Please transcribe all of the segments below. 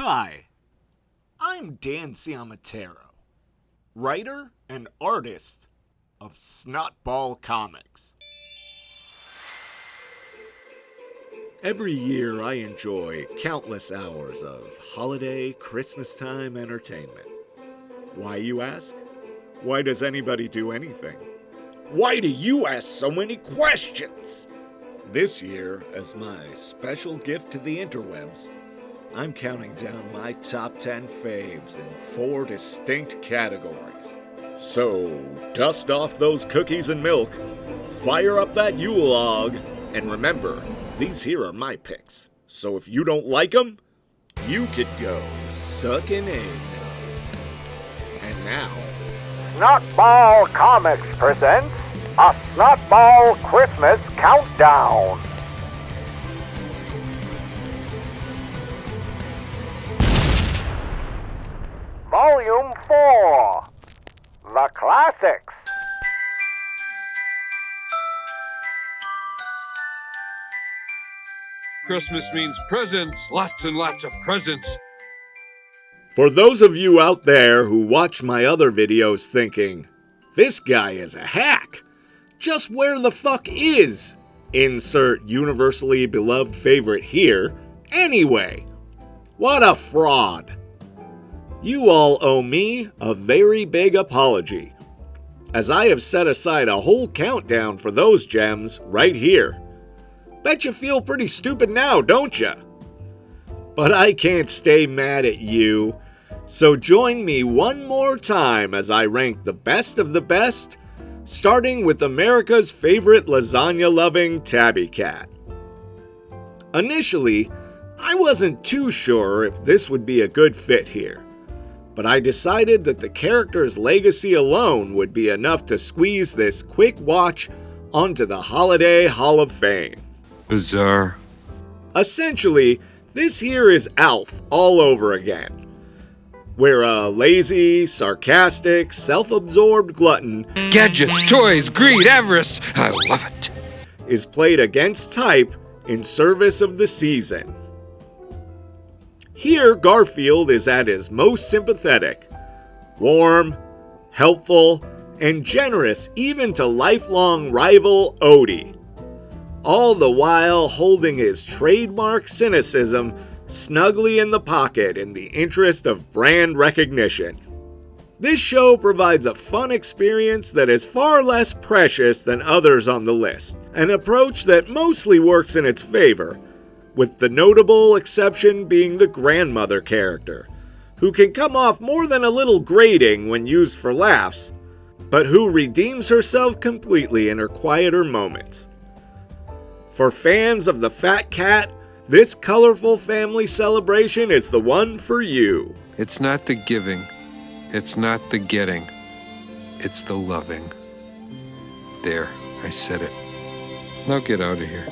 Hi, I'm Dan Ciamatero, writer and artist of Snot-Ball Comics. Every year I enjoy countless hours of holiday, Christmas time entertainment. Why, you ask? Why does anybody do anything? Why do you ask so many questions? This year, as my special gift to the interwebs, I'm counting down my top 10 faves in 4 distinct categories. So, dust off those cookies and milk, fire up that Yule log, and remember, these here are my picks. So if you don't like them, you could go suck an egg. And now, Snot-Ball Comics presents a Snot-Ball Christmas Countdown. Volume 4, The Classics. Christmas means presents, lots and lots of presents. for those of you out there who watch my other videos thinking, this guy is a hack, just where the fuck is insert universally beloved favorite here anyway? What a fraud. You all owe me a very big apology, as I have set aside a whole countdown for those gems right here. Bet you feel pretty stupid now, don't ya? But I can't stay mad at you, so join me one more time as I rank the best of the best, starting with America's favorite lasagna-loving tabby cat. Initially, I wasn't too sure if this would be a good fit here, but I decided that the character's legacy alone would be enough to squeeze this quick watch onto the Holiday Hall of Fame. Bizarre. Essentially, this here is Alf all over again, where a lazy, sarcastic, self-absorbed glutton Gadgets, toys, greed, avarice. I love it. is played against type in service of the season. Here, Garfield is at his most sympathetic, warm, helpful, and generous even to lifelong rival Odie, all the while holding his trademark cynicism snugly in the pocket in the interest of brand recognition. This show provides a fun experience that is far less precious than others on the list, an approach that mostly works in its favor, with the notable exception being the grandmother character, who can come off more than a little grating when used for laughs, but who redeems herself completely in her quieter moments. For fans of the Fat Cat, this colorful family celebration is the one for you. It's not the giving. It's not the getting. It's the loving. There, I said it. Now get out of here.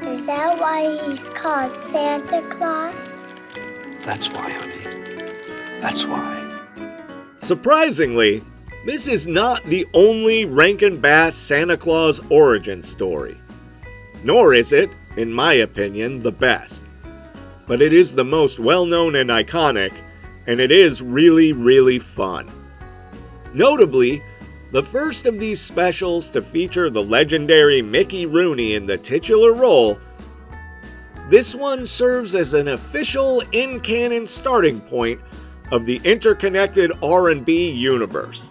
Is that why he's called Santa Claus? That's why, honey. That's why. Surprisingly, this is not the only Rankin Bass Santa Claus origin story. Nor is it, in my opinion, the best. But it is the most well-known and iconic, and it is really, really fun. Notably, the first of these specials to feature the legendary Mickey Rooney in the titular role, this one serves as an official in-canon starting point of the interconnected R&B universe.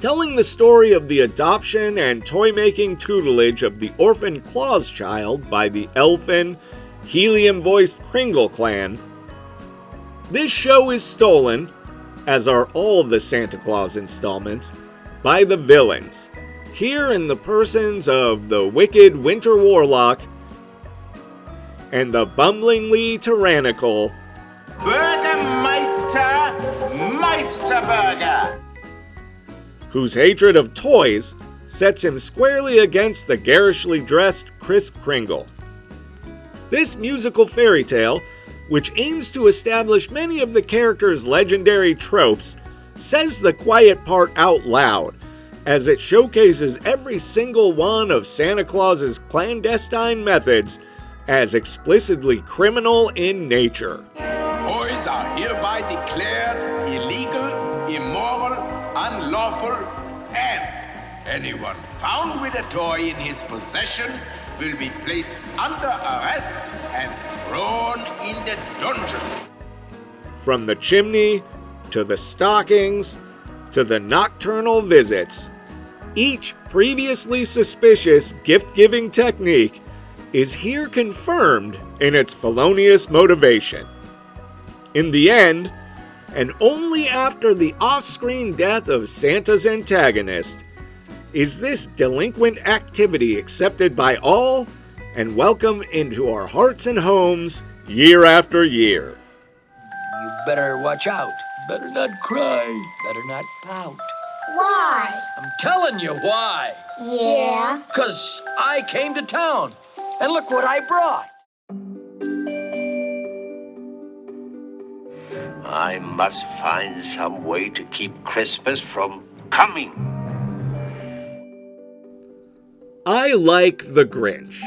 Telling the story of the adoption and toy-making tutelage of the orphan Claus child by the elfin, helium-voiced Kringle clan, this show is stolen, as are all the Santa Claus installments, by the villains, here in the persons of the wicked Winter Warlock and the bumblingly tyrannical Burgermeister Meisterburger, whose hatred of toys sets him squarely against the garishly dressed Kris Kringle. This musical fairy tale, which aims to establish many of the character's legendary tropes, says the quiet part out loud, as it showcases every single one of Santa Claus's clandestine methods as explicitly criminal in nature. Toys are hereby declared illegal, immoral, unlawful, and anyone found with a toy in his possession will be placed under arrest and thrown in the dungeon. From the chimney, to the stockings, to the nocturnal visits, each previously suspicious gift-giving technique is here confirmed in its felonious motivation. In the end, and only after the off-screen death of Santa's antagonist, is this delinquent activity accepted by all and welcome into our hearts and homes year after year. You better watch out. Better not cry. Better not pout. Why? I'm telling you why. Yeah. 'Cause I came to town, and look what I brought. I must find some way to keep Christmas from coming. I like The Grinch.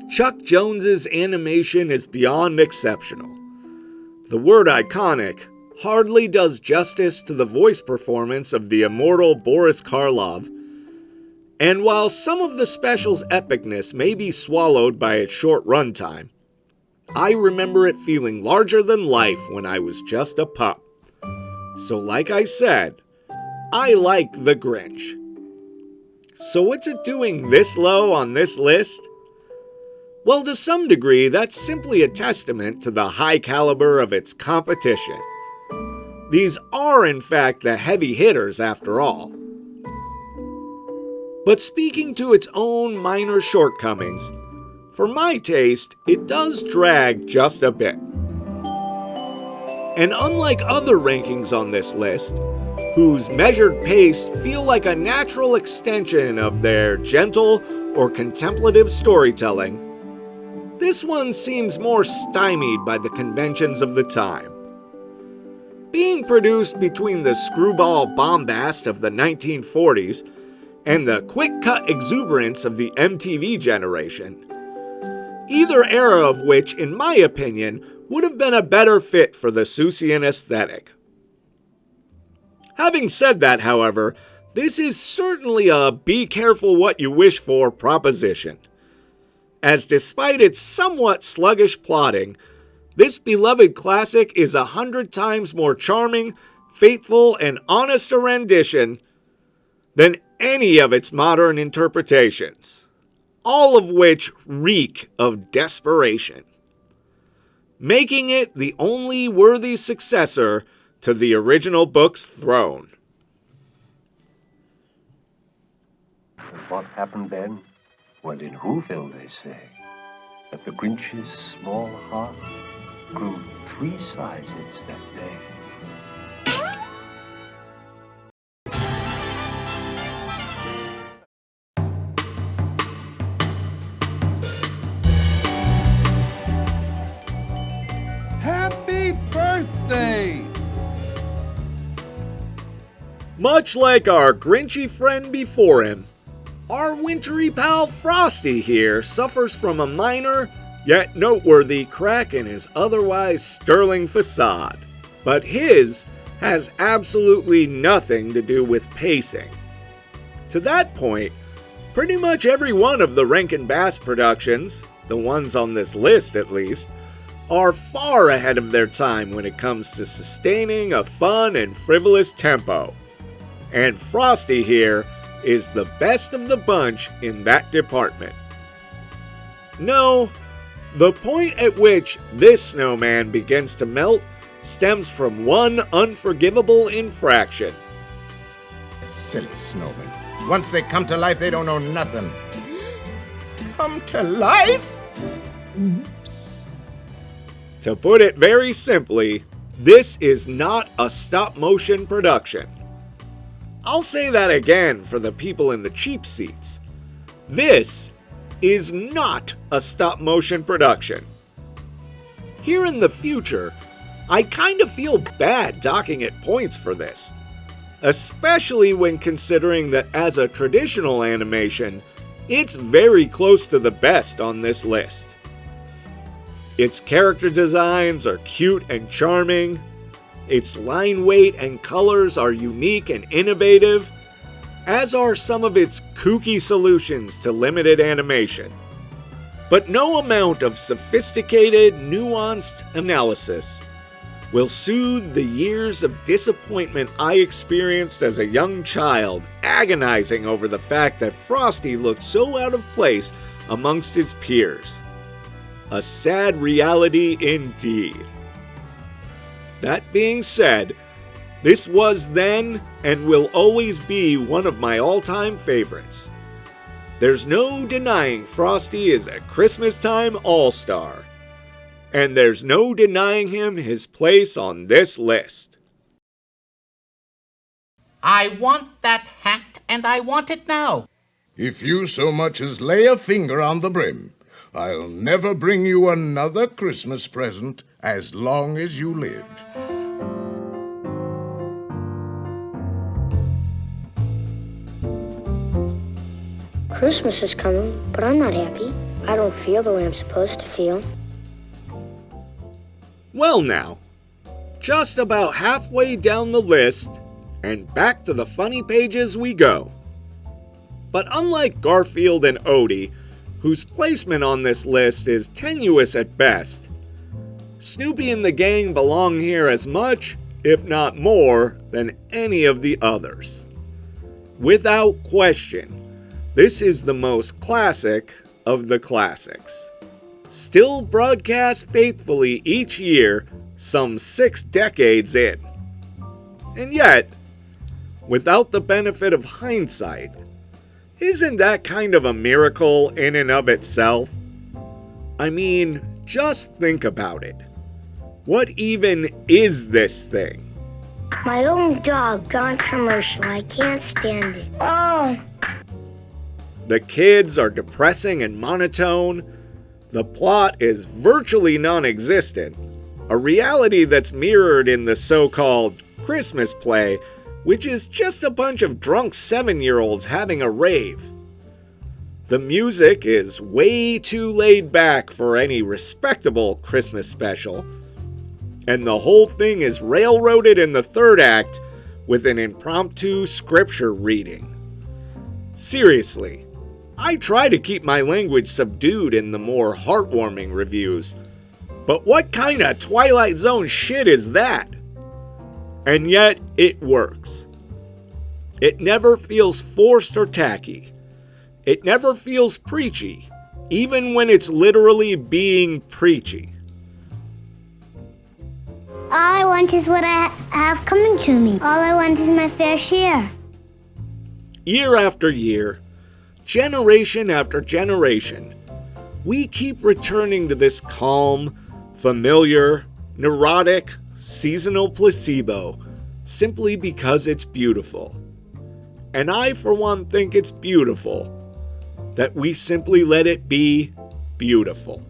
Chuck Jones's animation is beyond exceptional. The word iconic hardly does justice to the voice performance of the immortal Boris Karloff, and while some of the special's epicness may be swallowed by its short runtime, I remember it feeling larger than life when I was just a pup. So like I said, I like The Grinch. So what's it doing this low on this list? Well, to some degree, that's simply a testament to the high caliber of its competition. These are, in fact, the heavy hitters after all. But speaking to its own minor shortcomings, for my taste, it does drag just a bit. And unlike other rankings on this list, whose measured pace feel like a natural extension of their gentle or contemplative storytelling, this one seems more stymied by the conventions of the time. Being produced between the screwball bombast of the 1940s and the quick-cut exuberance of the MTV generation, either era of which, in my opinion, would have been a better fit for the Seussian aesthetic. Having said that, however, this is certainly a be careful what you wish for proposition, as despite its somewhat sluggish plotting, this beloved classic is 100 times more charming, faithful, and honest a rendition than any of its modern interpretations, all of which reek of desperation, making it the only worthy successor to the original book's throne. And what happened then? Well, in Whoville, they say that the Grinch's small heart grew 3 sizes that day. Happy birthday! Much like our Grinchy friend before him, our wintry pal Frosty here suffers from a minor, yet noteworthy crack in his otherwise sterling facade. But his has absolutely nothing to do with pacing. To that point, pretty much every one of the Rankin Bass productions, the ones on this list at least, are far ahead of their time when it comes to sustaining a fun and frivolous tempo. And Frosty here is the best of the bunch in that department. No, the point at which this snowman begins to melt stems from one unforgivable infraction. Silly snowmen. Once they come to life, they don't know nothing. Come to life? To put it very simply, this is not a stop-motion production. I'll say that again for the people in the cheap seats. This is not a stop-motion production. Here in the future, I kind of feel bad docking it points for this. especially when considering that as a traditional animation, it's very close to the best on this list. Its character designs are cute and charming, its line weight and colors are unique and innovative, as are some of its kooky solutions to limited animation. But no amount of sophisticated, nuanced analysis will soothe the years of disappointment I experienced as a young child, agonizing over the fact that Frosty looked so out of place amongst his peers. A sad reality indeed. That being said, this was then and will always be one of my all-time favorites. There's no denying Frosty is a Christmas-time all-star. And there's no denying him his place on this list. I want that hat, and I want it now. If you so much as lay a finger on the brim, I'll never bring you another Christmas present as long as you live. Christmas is coming, but I'm not happy. I don't feel the way I'm supposed to feel. Well now, just about halfway down the list, and back to the funny pages we go. But unlike Garfield and Odie, whose placement on this list is tenuous at best, Snoopy and the gang belong here as much, if not more, than any of the others. Without question, this is the most classic of the classics. Still broadcast faithfully each year, some 6 decades in. And yet, without the benefit of hindsight, isn't that kind of a miracle in and of itself? I mean, just think about it. What even is this thing? My own dog gone commercial. I can't stand it. Oh! The kids are depressing and monotone. The plot is virtually non-existent, a reality that's mirrored in the so-called Christmas play, which is just a bunch of drunk 7-year-olds having a rave. The music is way too laid back for any respectable Christmas special, and the whole thing is railroaded in the third act with an impromptu scripture reading. Seriously, I try to keep my language subdued in the more heartwarming reviews, but what kind of Twilight Zone shit is that? And yet, it works. It never feels forced or tacky. It never feels preachy, even when it's literally being preachy. All I want is what I have coming to me. All I want is my fair share. Year after year, generation after generation, we keep returning to this calm, familiar, neurotic, seasonal placebo simply because it's beautiful. And I, for one, think it's beautiful that we simply let it be beautiful.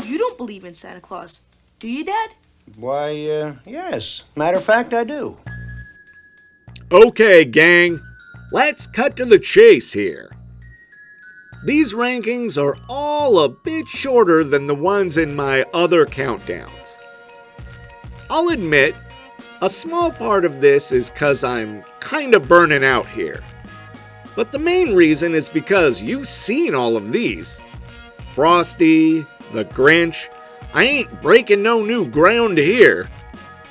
You don't believe in Santa Claus, do you, Dad? Why, yes. Matter of fact, I do. Okay, gang, let's cut to the chase here. These rankings are all a bit shorter than the ones in my other countdowns. I'll admit, a small part of this is because I'm kinda burning out here. But the main reason is because you've seen all of these. Frosty, the Grinch. I ain't breaking no new ground here.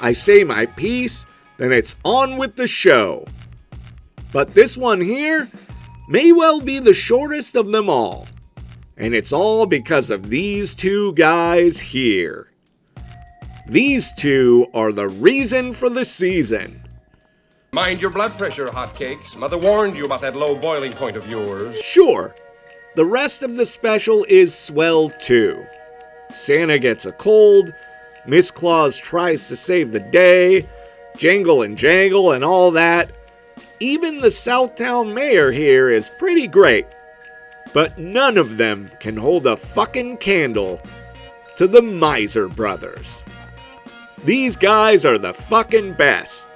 I say my piece, then it's on with the show. But this one here may well be the shortest of them all. And it's all because of these two guys here. These two are the reason for the season. Mind your blood pressure, hotcakes. Mother warned you about that low boiling point of yours. Sure, the rest of the special is swell too. Santa gets a cold, Miss Claus tries to save the day, jingle and jangle and all that. Even the Southtown mayor here is pretty great. But none of them can hold a fucking candle to the Miser Brothers. These guys are the fucking best.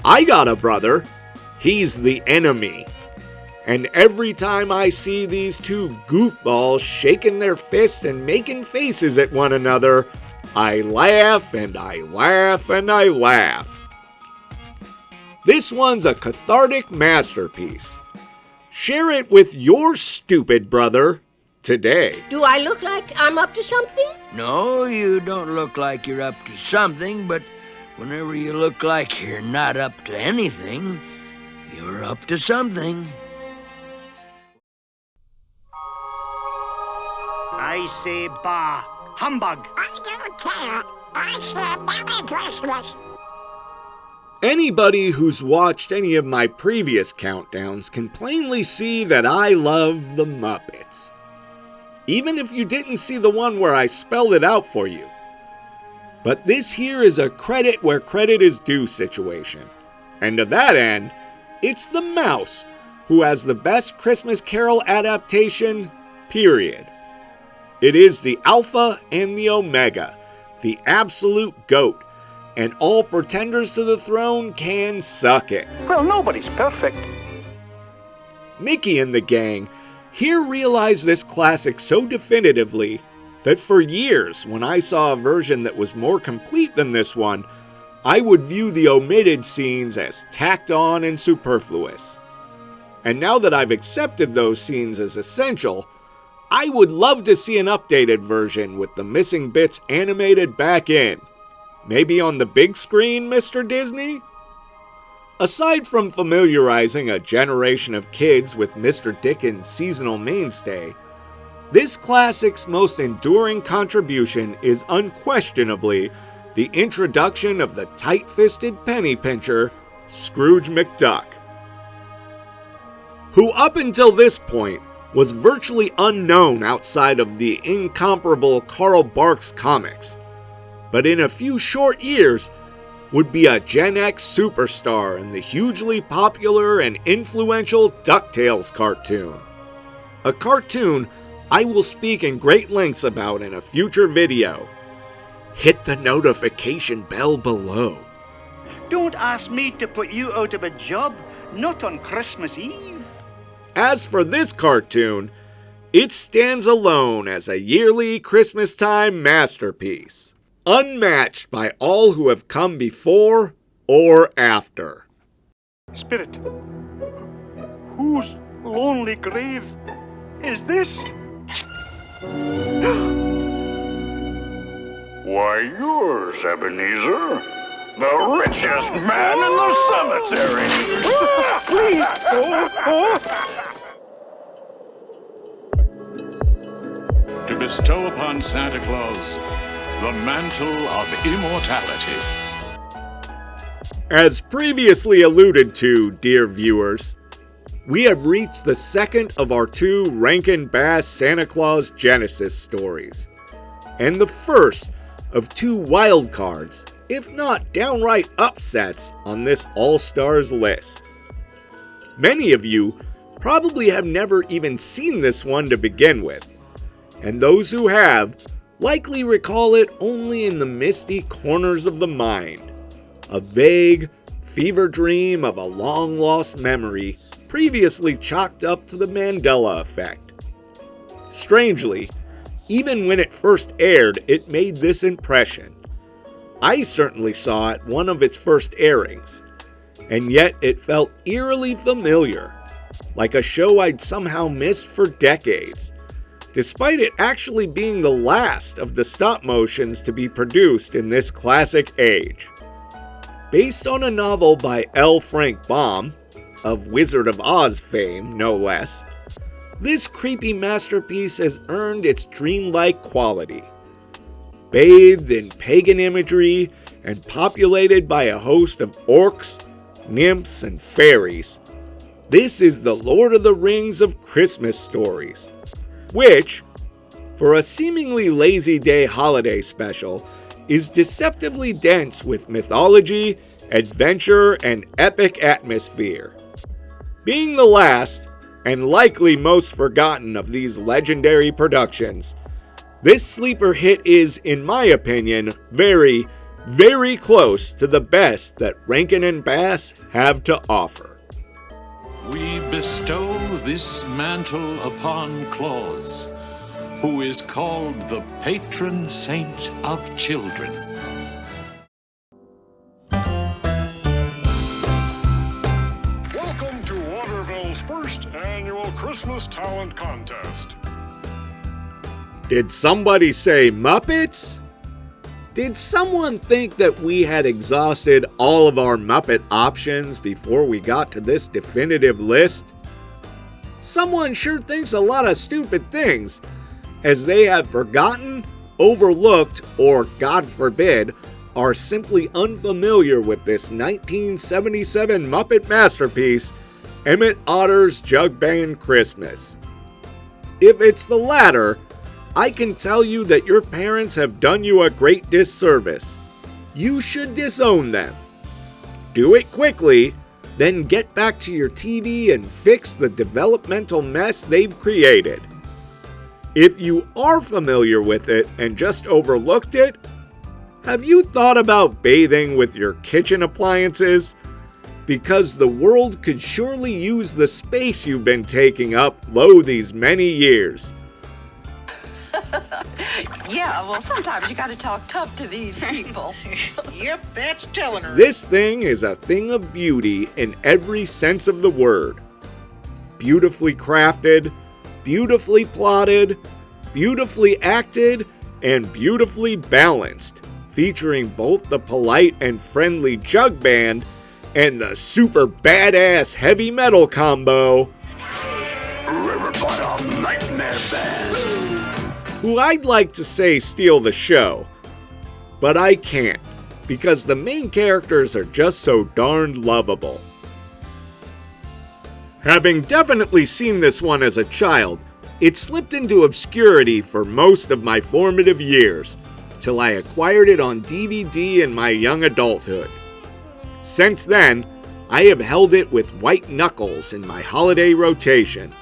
I got a brother. He's the enemy. And every time I see these two goofballs shaking their fists and making faces at one another, I laugh and I laugh and I laugh. This one's a cathartic masterpiece. Share it with your stupid brother today. Do I look like I'm up to something? No, you don't look like you're up to something, but whenever you look like you're not up to anything, you're up to something. I say bah, humbug. I don't care. I say Merry Christmas. Anybody who's watched any of my previous countdowns can plainly see that I love the Muppets. Even if you didn't see the one where I spelled it out for you. But this here is a credit where credit is due situation. And to that end, it's the mouse who has the best Christmas Carol adaptation, period. It is the Alpha and the Omega, the absolute GOAT, and all pretenders to the throne can suck it. Well, nobody's perfect. Mickey and the gang here realized this classic so definitively that for years, when I saw a version that was more complete than this one, I would view the omitted scenes as tacked on and superfluous. And now that I've accepted those scenes as essential, I would love to see an updated version with the missing bits animated back in. Maybe on the big screen, Mr. Disney? Aside from familiarizing a generation of kids with Mr. Dickens' seasonal mainstay, this classic's most enduring contribution is unquestionably the introduction of the tight-fisted penny pincher, Scrooge McDuck, who up until this point was virtually unknown outside of the incomparable Carl Barks comics, but in a few short years would be a Gen X superstar in the hugely popular and influential DuckTales cartoon. A cartoon I will speak in great lengths about in a future video. Hit the notification bell below. Don't ask me to put you out of a job, not on Christmas Eve. As for this cartoon, it stands alone as a yearly Christmas-time masterpiece, unmatched by all who have come before or after. Spirit, whose lonely grave is this? Why, yours, Ebenezer. The richest man in the cemetery. Please, To bestow upon Santa Claus the mantle of immortality. As previously alluded to, dear viewers, we have reached the second of our two Rankin Bass Santa Claus Genesis stories, and the first of two wild cards, if not downright upsets, on this All-Stars list. Many of you probably have never even seen this one to begin with, and those who have likely recall it only in the misty corners of the mind, a vague, fever dream of a long-lost memory previously chalked up to the Mandela effect. Strangely, even when it first aired, it made this impression. I certainly saw it one of its first airings, and yet it felt eerily familiar, like a show I'd somehow missed for decades, despite it actually being the last of the stop motions to be produced in this classic age. Based on a novel by L. Frank Baum, of Wizard of Oz fame, no less, this creepy masterpiece has earned its dreamlike quality. Bathed in pagan imagery and populated by a host of orcs, nymphs, and fairies, this is the Lord of the Rings of Christmas stories, which, for a seemingly lazy day holiday special, is deceptively dense with mythology, adventure, and epic atmosphere. Being the last, and likely most forgotten of these legendary productions, this sleeper hit is, in my opinion, very, very close to the best that Rankin and Bass have to offer. We bestow this mantle upon Claus, who is called the patron saint of children. Welcome to Waterville's first annual Christmas Talent Contest. Did somebody say Muppets? Did someone think that we had exhausted all of our Muppet options before we got to this definitive list? Someone sure thinks a lot of stupid things, as they have forgotten, overlooked, or, God forbid, are simply unfamiliar with this 1977 Muppet masterpiece, Emmet Otter's Jug Band Christmas. If it's the latter, I can tell you that your parents have done you a great disservice. You should disown them. Do it quickly, then get back to your TV and fix the developmental mess they've created. If you are familiar with it and just overlooked it, have you thought about bathing with your kitchen appliances? Because the world could surely use the space you've been taking up these many years. Yeah, well, sometimes you gotta talk tough to these people. Yep, that's telling her. This thing is a thing of beauty in every sense of the word. Beautifully crafted, beautifully plotted, beautifully acted, and beautifully balanced, featuring both the polite and friendly jug band and the super badass heavy metal combo, who I'd like to say steal the show, but I can't, because the main characters are just so darned lovable. Having definitely seen this one as a child, it slipped into obscurity for most of my formative years, till I acquired it on DVD in my young adulthood. Since then, I have held it with white knuckles in my holiday rotation,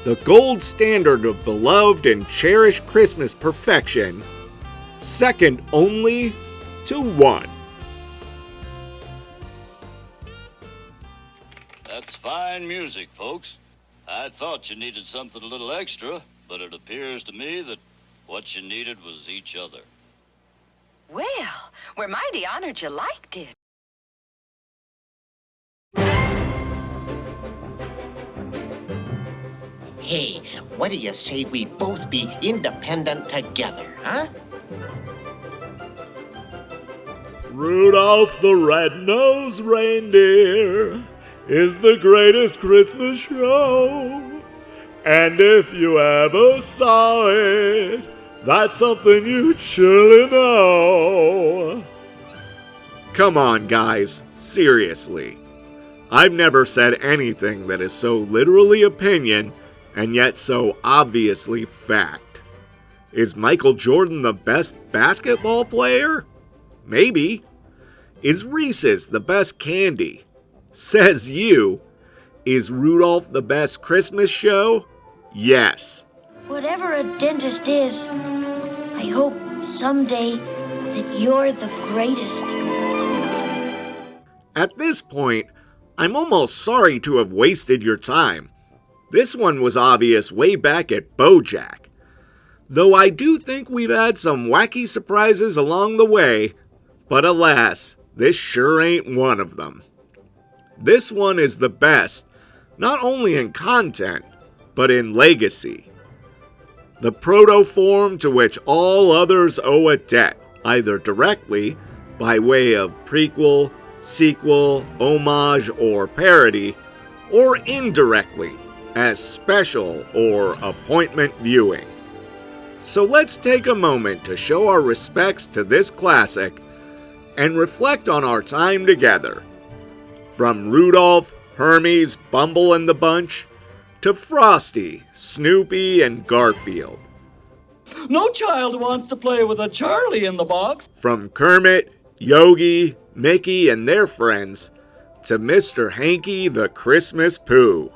the gold standard of beloved and cherished Christmas perfection, second only to one. That's fine music, folks. I thought you needed something a little extra, but it appears to me that what you needed was each other. Well, we're mighty honored you liked it. Hey, what do you say we both be independent together, huh? Rudolph the Red-Nosed Reindeer is the greatest Christmas show. And if you ever saw it, that's something you'd surely know. Come on, guys. Seriously. I've never said anything that is so literally opinion and yet so obviously fact. Is Michael Jordan the best basketball player? Maybe. Is Reese's the best candy? Says you. Is Rudolph the best Christmas show? Yes. Whatever a dentist is, I hope someday that you're the greatest. At this point, I'm almost sorry to have wasted your time. This one was obvious way back at BoJack. Though I do think we've had some wacky surprises along the way, but alas, this sure ain't one of them. This one is the best, not only in content, but in legacy. The protoform to which all others owe a debt, either directly, by way of prequel, sequel, homage, or parody, or indirectly, as special or appointment viewing. So let's take a moment to show our respects to this classic and reflect on our time together. From Rudolph, Hermes, Bumble and the Bunch, to Frosty, Snoopy, and Garfield. No child wants to play with a Charlie in the box. From Kermit, Yogi, Mickey, and their friends, to Mr. Hanky the Christmas Pooh.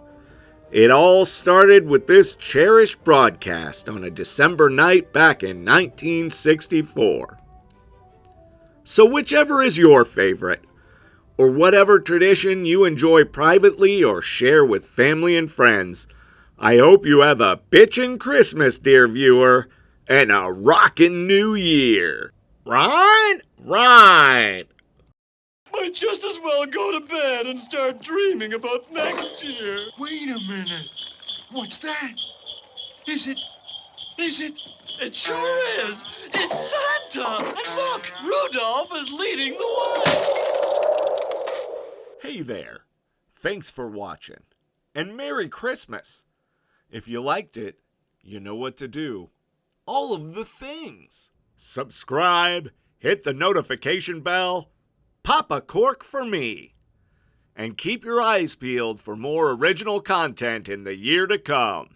It all started with this cherished broadcast on a December night back in 1964. So whichever is your favorite, or whatever tradition you enjoy privately or share with family and friends, I hope you have a bitchin' Christmas, dear viewer, and a rockin' New Year. Right? Right. Might just as well go to bed and start dreaming about next year. Wait a minute. What's that? Is it? It sure is. It's Santa. And look, Rudolph is leading the way. Hey there. Thanks for watching. And Merry Christmas. If you liked it, you know what to do. All of the things. Subscribe, hit the notification bell, pop a cork for me, and keep your eyes peeled for more original content in the year to come.